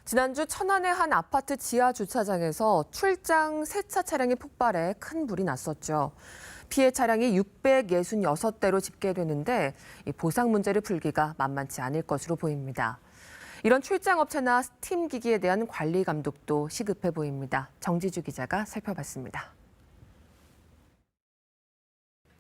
지난주 천안의 한 아파트 지하 주차장에서 출장 세차 차량이 폭발해 큰 불이 났었죠. 피해 차량이 666대로 집계되는데 보상 문제를 풀기가 만만치 않을 것으로 보입니다. 이런 출장 업체나 스팀 기기에 대한 관리 감독도 시급해 보입니다. 정지주 기자가 살펴봤습니다.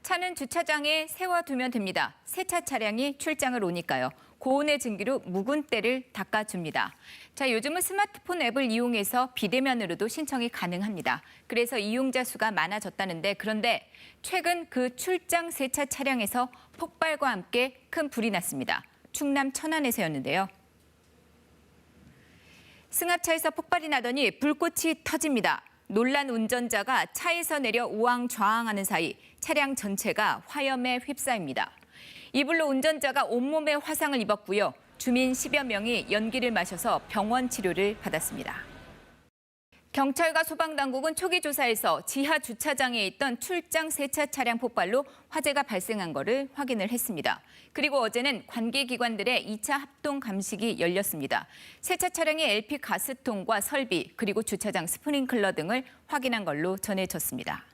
차는 주차장에 세워두면 됩니다. 세차 차량이 출장을 오니까요. 고온의 증기로 묵은 때를 닦아줍니다. 자, 요즘은 스마트폰 앱을 이용해서 비대면으로도 신청이 가능합니다. 그래서 이용자 수가 많아졌다는데 그런데 최근 그 출장 세차 차량에서 폭발과 함께 큰 불이 났습니다. 충남 천안에서였는데요. 승합차에서 폭발이 나더니 불꽃이 터집니다. 놀란 운전자가 차에서 내려 우왕좌왕하는 사이 차량 전체가 화염에 휩싸입니다. 이 불로 운전자가 온몸에 화상을 입었고요. 주민 10여 명이 연기를 마셔서 병원 치료를 받았습니다. 경찰과 소방당국은 초기 조사에서 지하 주차장에 있던 출장 세차 차량 폭발로 화재가 발생한 것을 확인을 했습니다. 그리고 어제는 관계기관들의 2차 합동 감식이 열렸습니다. 세차 차량의 LP 가스통과 설비 그리고 주차장 스프링클러 등을 확인한 걸로 전해졌습니다.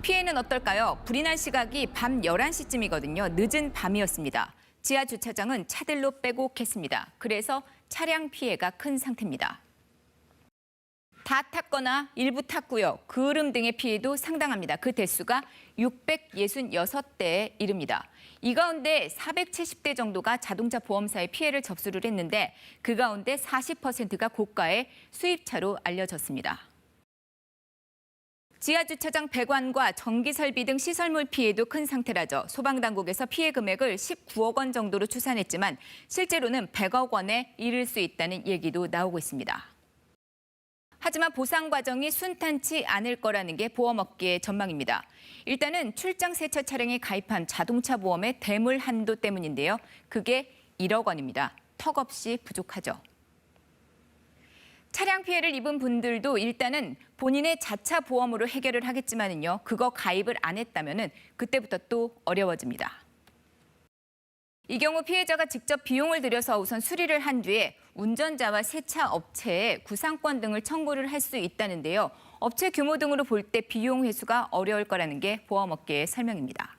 피해는 어떨까요? 불이 난 시각이 밤 11시쯤이거든요. 늦은 밤이었습니다. 지하 주차장은 차들로 빼곡했습니다. 그래서 차량 피해가 큰 상태입니다. 다 탔거나 일부 탔고요. 그을음 등의 피해도 상당합니다. 그 대수가 666대에 이릅니다. 이 가운데 470대 정도가 자동차 보험사에 피해를 접수를 했는데 그 가운데 40%가 고가의 수입차로 알려졌습니다. 지하주차장 배관과 전기설비 등 시설물 피해도 큰 상태라죠. 소방당국에서 피해 금액을 19억 원 정도로 추산했지만 실제로는 100억 원에 이를 수 있다는 얘기도 나오고 있습니다. 하지만 보상 과정이 순탄치 않을 거라는 게 보험업계의 전망입니다. 일단은 출장 세차 차량에 가입한 자동차 보험의 대물 한도 때문인데요. 그게 1억 원입니다. 턱없이 부족하죠. 차량 피해를 입은 분들도 일단은 본인의 자차 보험으로 해결을 하겠지만은요. 그거 가입을 안 했다면은 그때부터 또 어려워집니다. 이 경우 피해자가 직접 비용을 들여서 우선 수리를 한 뒤에 운전자와 세차 업체에 구상권 등을 청구를 할 수 있다는데요. 업체 규모 등으로 볼 때 비용 회수가 어려울 거라는 게 보험업계의 설명입니다.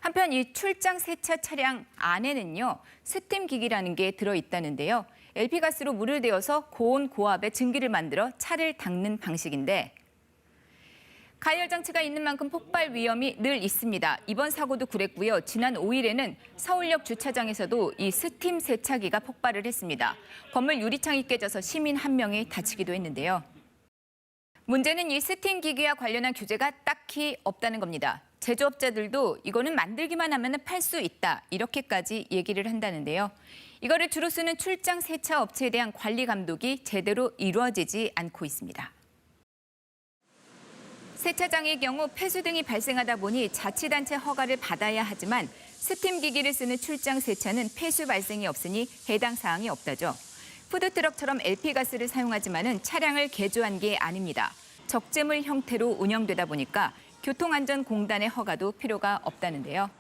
한편 이 출장 세차 차량 안에는요. 스팀 기기라는 게 들어있다는데요. LP가스로 물을 데워서 고온 고압의 증기를 만들어 차를 닦는 방식인데 가열 장치가 있는 만큼 폭발 위험이 늘 있습니다. 이번 사고도 그랬고요. 지난 5일에는 서울역 주차장에서도 이 스팀 세차기가 폭발을 했습니다. 건물 유리창이 깨져서 시민 1명이 다치기도 했는데요. 문제는 이 스팀 기기와 관련한 규제가 딱히 없다는 겁니다. 제조업자들도 이거는 만들기만 하면 팔 수 있다 이렇게까지 얘기를 한다는데요. 이거를 주로 쓰는 출장 세차 업체에 대한 관리 감독이 제대로 이루어지지 않고 있습니다. 세차장의 경우 폐수 등이 발생하다 보니 자치단체 허가를 받아야 하지만 스팀 기기를 쓰는 출장 세차는 폐수 발생이 없으니 해당 사항이 없다죠. 푸드트럭처럼 LP가스를 사용하지만은 차량을 개조한 게 아닙니다. 적재물 형태로 운영되다 보니까 교통안전공단의 허가도 필요가 없다는데요.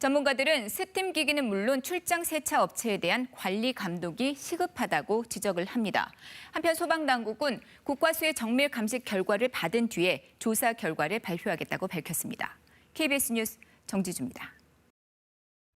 전문가들은 스팀 기기는 물론 출장 세차 업체에 대한 관리 감독이 시급하다고 지적을 합니다. 한편 소방당국은 국과수의 정밀 감식 결과를 받은 뒤에 조사 결과를 발표하겠다고 밝혔습니다. KBS 뉴스 정지주입니다.